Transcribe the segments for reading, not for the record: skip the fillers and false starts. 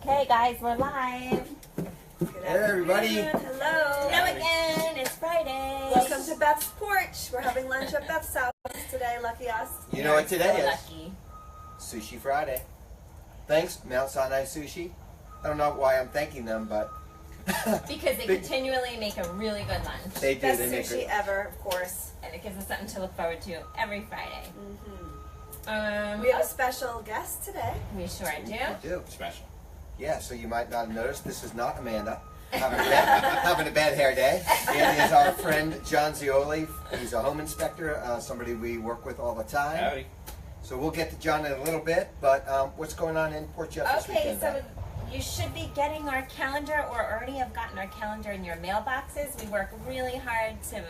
Okay, guys, we're live. Hey, everybody. Hello. Hello again. It's Friday. Welcome to Beth's Porch. We're having lunch at Beth's house today. Lucky us. You know what today is? Lucky. Sushi Friday. Thanks, Mount Sinai Sushi. I don't know why I'm thanking them, but Because they continually make a really good lunch. they do. Best They make sushi it. ever, of course. And it gives us something to look forward to every Friday. We have a special guest today. We sure do. They do. Special. Yeah, so you might not have noticed this is not Amanda having a bad hair day. It is our friend John Zeoli. He's a home inspector, somebody we work with all the time. Howdy. So we'll get to John in a little bit, but what's going on in Port Jeff this Okay, weekend? so you should be getting our calendar or already have gotten our calendar in your mailboxes. We work really hard to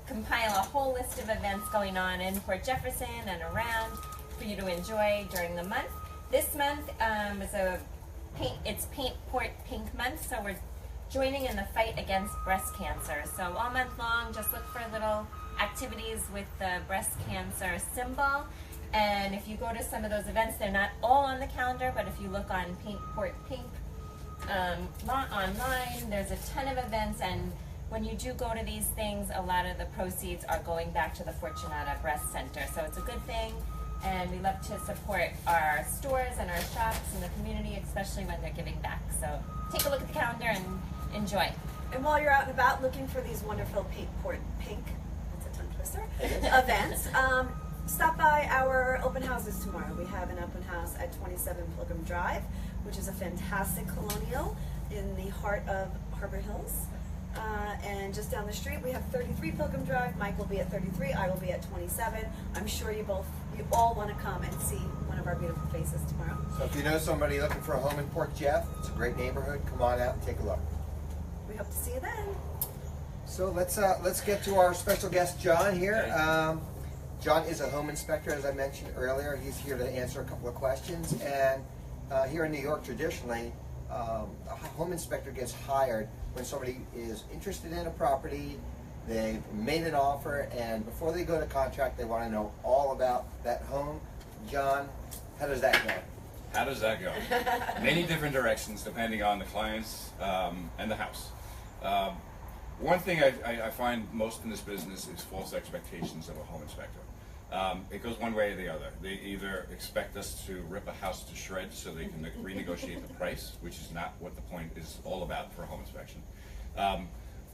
compile a whole list of events going on in Port Jefferson and around for you to enjoy during the month. This month it's Paint Port Pink Month, so we're joining in the fight against breast cancer. So all month long, just look for little activities with the breast cancer symbol. And if you go to some of those events, they're not all on the calendar, but if you look on Paint Port Pink online, there's a ton of events. And when you do go to these things, a lot of the proceeds are going back to the Fortunata Breast Center. So it's a good thing. And we love to support our stores and our shops and the community, especially when they're giving back. So take a look at the calendar and enjoy. And while you're out and about looking for these wonderful Paint Port Pink, that's a tongue twister, events, stop by our open houses tomorrow. We have an open house at 27 Pilgrim Drive, which is a fantastic colonial in the heart of Harbor Hills. And just down the street, we have 33 Pilgrim Drive. Mike will be at 33. I will be at 27. I'm sure you all want to come and see one of our beautiful faces tomorrow. So if you know somebody looking for a home in Port Jeff, it's a great neighborhood. Come on out and take a look. We hope to see you then. So let's get to our special guest, John, here. John is a home inspector, as I mentioned earlier. He's here to answer a couple of questions. And here in New York, traditionally, a home inspector gets hired when somebody is interested in a property, they've made an offer, and before they go to contract, they want to know all about that home. John, how does that go? How does that go? Many different directions depending on the clients and the house. One thing I find most in this business is false expectations of a home inspector. It goes one way or the other. They either expect us to rip a house to shreds so they can renegotiate the price, which is not what the point is all about for a home inspection.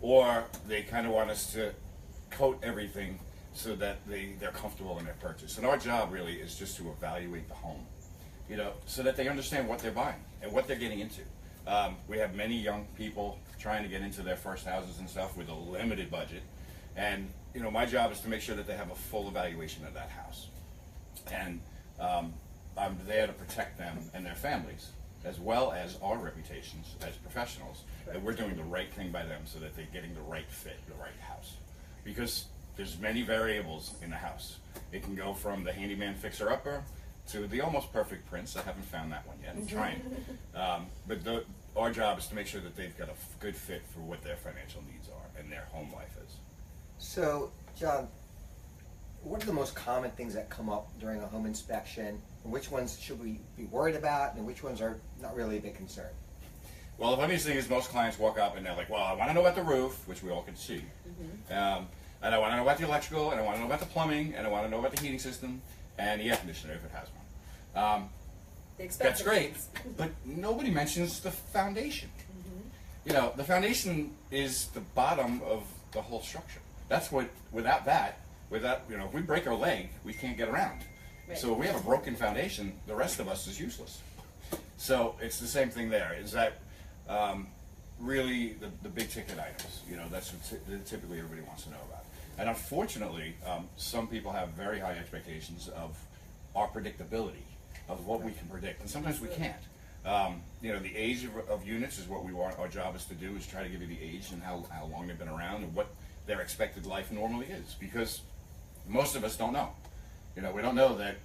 Or they kind of want us to coat everything so that they're comfortable in their purchase. And our job really is just to evaluate the home, so that they understand what they're buying and what they're getting into. We have many young people trying to get into their first houses and stuff with a limited budget. And my job is to make sure that they have a full evaluation of that house. And I'm there to protect them and their families, as well as our reputations as professionals, that we're doing the right thing by them so that they're getting the right fit, the right house. Because there's many variables in the house. It can go from the handyman fixer-upper to the almost perfect prince. I haven't found that one yet. I'm trying. But our job is to make sure that they've got a good fit for what their financial needs are and their home life is. So, John, what are the most common things that come up during a home inspection? And which ones should we be worried about, and which ones are not really a big concern? Well, the funniest thing is most clients walk up and they're like, well, I want to know about the roof, which we all can see. And I want to know about the electrical, and I want to know about the plumbing, and I want to know about the heating system, and the air conditioner if it has one. That's great, but nobody mentions the foundation. The foundation is the bottom of the whole structure. That's what, without if we break our leg, we can't get around. Right. So if we have a broken foundation, the rest of us is useless. So it's the same thing there, is that really the big ticket items, that's what typically everybody wants to know about. And unfortunately, some people have very high expectations of our predictability, of what we can predict, and sometimes we can't. The age of units is what we want. Our job is to do is try to give you the age and how long they've been around and what their expected life normally is, because most of us don't know. We don't know that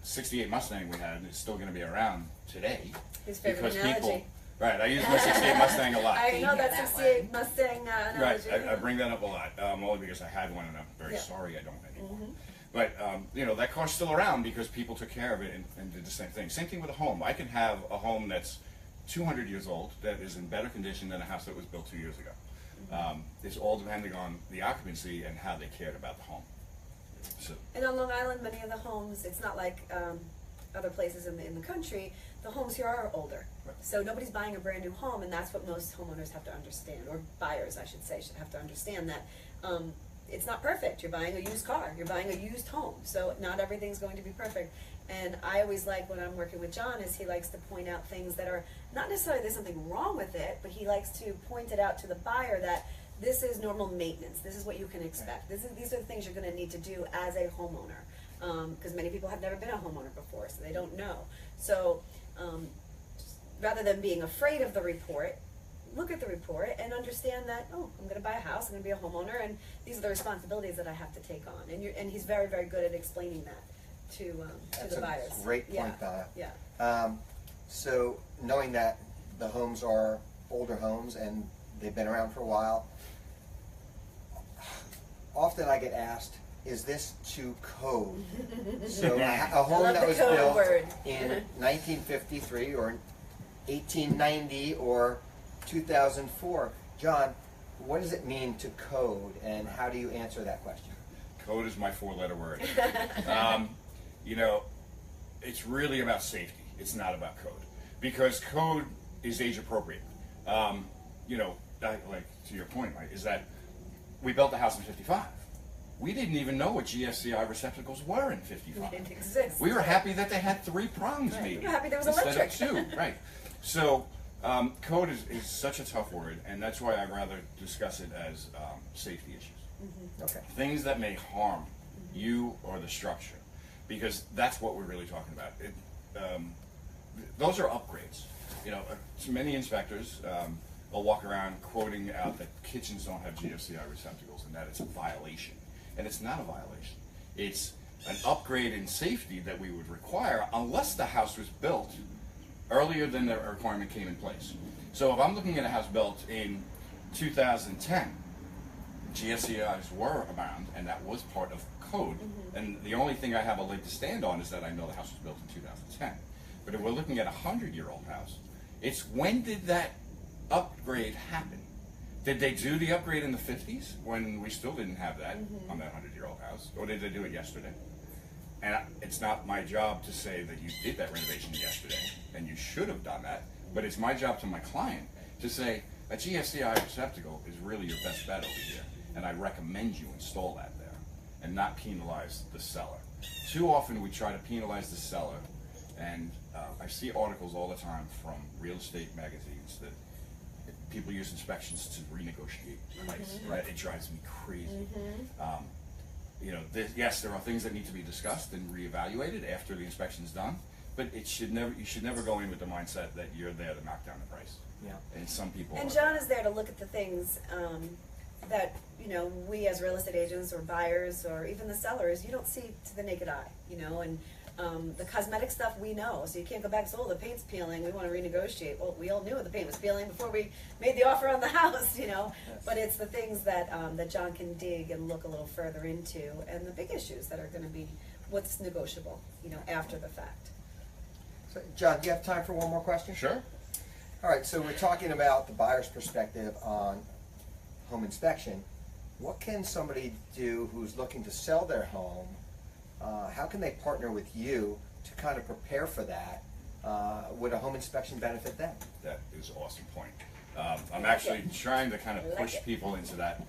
68 Mustang we had is still going to be around today. His favorite because analogy. People, right, I use my 68 Mustang a lot. I know that 68 Mustang analogy. Right, I bring that up a lot, only because I had one and I'm very sorry I don't anymore. But, that car's still around because people took care of it and did the same thing. Same thing with a home. I can have a home that's 200 years old that is in better condition than a house that was built 2 years ago. It's all depending on the occupancy and how they cared about the home. So, And on Long Island, many of the homes, it's not like other places in the country, the homes here are older. Right. So nobody's buying a brand new home, and that's what most homeowners have to understand, or buyers, I should say, should have to understand that it's not perfect. You're buying a used car, you're buying a used home, so not everything's going to be perfect. And I always like, when I'm working with John, is he likes to point out things that are not necessarily there's something wrong with it, but he likes to point it out to the buyer that this is normal maintenance. This is what you can expect. These are the things you're going to need to do as a homeowner, because many people have never been a homeowner before, so they don't know. So rather than being afraid of the report, look at the report and understand that, oh, I'm going to buy a house, I'm going to be a homeowner, and these are the responsibilities that I have to take on. And he's very, very good at explaining that to the buyers. That's a great point, Donna. Yeah. So knowing that the homes are older homes and they've been around for a while, often I get asked, is this to code? So a home that was built in 1953 or 1890 or 2004, John, what does it mean to code, and how do you answer that question? code is my 4-letter word. You know, it's really about safety. It's not about code, because code is age appropriate. You know, like to your point, right, is that we built the house in '55. We didn't even know what GFCI receptacles were in '55. They didn't exist. We were happy that they had 3 prongs, maybe. We were happy there was instead electric. of 2, right? So, code is such a tough word, and that's why I'd rather discuss it as safety issues. Mm-hmm. Okay. Things that may harm you or the structure, because that's what we're really talking about. Those are upgrades. You know, many inspectors will walk around quoting out that kitchens don't have GFCI receptacles and that it's a violation. And it's not a violation. It's an upgrade in safety that we would require unless the house was built earlier than the requirement came in place. So if I'm looking at a house built in 2010, GFCIs were around, and that was part of code. And the only thing I have a leg to stand on is that I know the house was built in 2010. But if we're looking at a 100-year-old house, it's when did that upgrade happen? Did they do the upgrade in the 50s when we still didn't have that on that 100-year-old house? Or did they do it yesterday? And it's not my job to say that you did that renovation yesterday, and you should have done that, but it's my job to my client to say, a GFCI receptacle is really your best bet over here, and I recommend you install that there, and not penalize the seller. Too often we try to penalize the seller, and I see articles all the time from real estate magazines that people use inspections to renegotiate price. Right? It drives me crazy. You know, yes, there are things that need to be discussed and reevaluated after the inspection's done, but it should never. You should never go in with the mindset that you're there to knock down the price. Yeah. And some people. And John is there to look at the things that, you know, we as real estate agents or buyers or even the sellers, you don't see to the naked eye, you know, and the cosmetic stuff we know, so you can't go back and say, oh, the paint's peeling, we want to renegotiate. Well, we all knew the paint was peeling before we made the offer on the house, you know, but it's the things that that John can dig and look a little further into, and the big issues that are going to be what's negotiable, you know, after the fact. So, John, do you have time for one more question? Sure. All right, so we're talking about the buyer's perspective on home inspection. What can somebody do who's looking to sell their home? How can they partner with you to kind of prepare for that? Would a home inspection benefit them? That is an awesome point. I'm actually trying to kind of push people into that.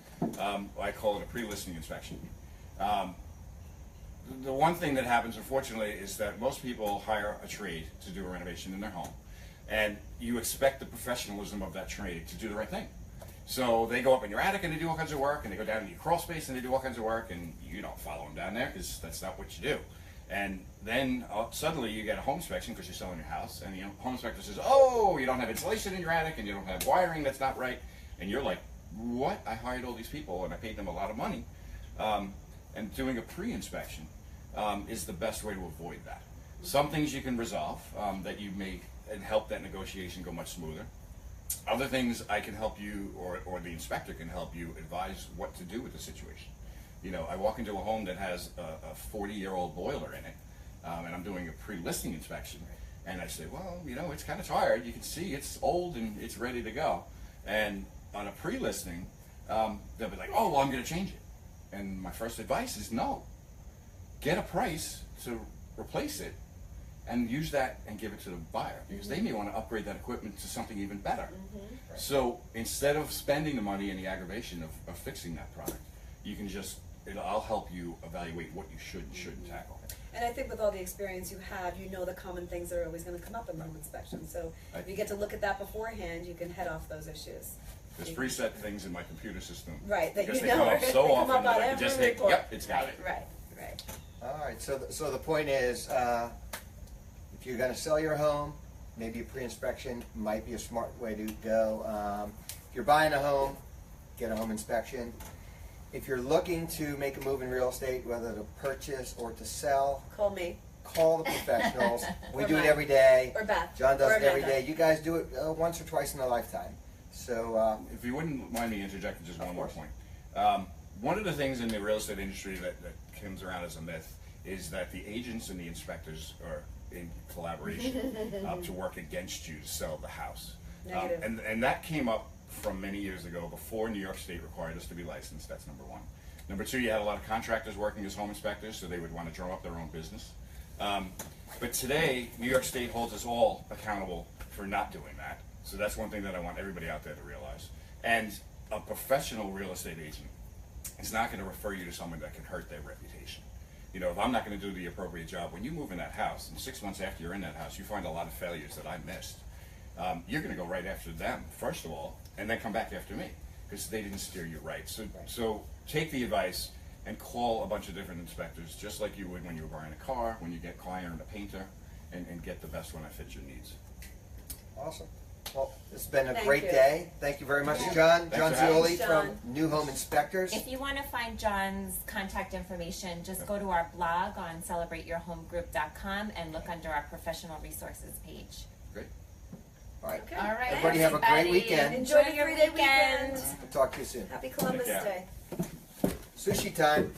I call it a pre-listing inspection. The one thing that happens, unfortunately, is that most people hire a trade to do a renovation in their home, and you expect the professionalism of that trade to do the right thing. So they go up in your attic and they do all kinds of work, and they go down in your crawl space and they do all kinds of work, and you don't follow them down there because that's not what you do. And then suddenly you get a home inspection because you're selling your house, and the home inspector says, oh, you don't have insulation in your attic and you don't have wiring that's not right. And you're like, what? I hired all these people and I paid them a lot of money. And doing a pre-inspection is the best way to avoid that. Some things you can resolve that you make and help that negotiation go much smoother. Other things I can help you, or the inspector can help you advise what to do with the situation. You know, I walk into a home that has a 40-year-old boiler in it, and I'm doing a pre-listing inspection. And I say, well, you know, it's kind of tired. You can see it's old and it's ready to go. And on a pre-listing, they'll be like, oh, well, I'm going to change it. And my first advice is no. Get a price to replace it and use that and give it to the buyer, because they may want to upgrade that equipment to something even better. So instead of spending the money and the aggravation of fixing that product, you can just, I'll help you evaluate what you should and shouldn't tackle. And I think with all the experience you have, you know the common things that are always going to come up in home inspection. So if you get to look at that beforehand, you can head off those issues. There's preset things in my computer system. Right, that because you they know come up so they come often up that on I can just every hit, report. yep, it's got it. Right. All right, so the point is, if you're gonna sell your home, maybe a pre-inspection might be a smart way to go. If you're buying a home, get a home inspection. If you're looking to make a move in real estate, whether to purchase or to sell, Call me. call the professionals. We Or do it Mike. every day. Or Beth. John does Or it every Amanda. day. You guys do it once or twice in a lifetime. So, If you wouldn't mind me interjecting just Of one more course. point. One of the things in the real estate industry that comes around as a myth is that the agents and the inspectors are in collaboration to work against you to sell the house. Negative. And that came up from many years ago, before New York State required us to be licensed. That's number one. Number two, you had a lot of contractors working as home inspectors, so they would want to drum up their own business. But today, New York State holds us all accountable for not doing that. So that's one thing that I want everybody out there to realize. And a professional real estate agent is not going to refer you to someone that can hurt their reputation. You know, if I'm not going to do the appropriate job, when you move in that house, and 6 months after you're in that house, you find a lot of failures that I missed, you're going to go right after them, first of all, and then come back after me, because they didn't steer you right. So take the advice and call a bunch of different inspectors, just like you would when you were buying a car, when you get client and a painter, and get the best one that fits your needs. awesome. Well, this has been a Thank great you. day. Thank you very much, John. Thanks John for having Zeoli us. from John. New Home Inspectors. If you want to find John's contact information, just go to our blog on celebrateyourhomegroup.com and look under our professional resources page. Great. All right. Okay. All right, Everybody have a great everybody. weekend. Enjoy the your 3-day weekend. weekend. We'll talk to you soon. Happy Columbus Take care. Day. Sushi time.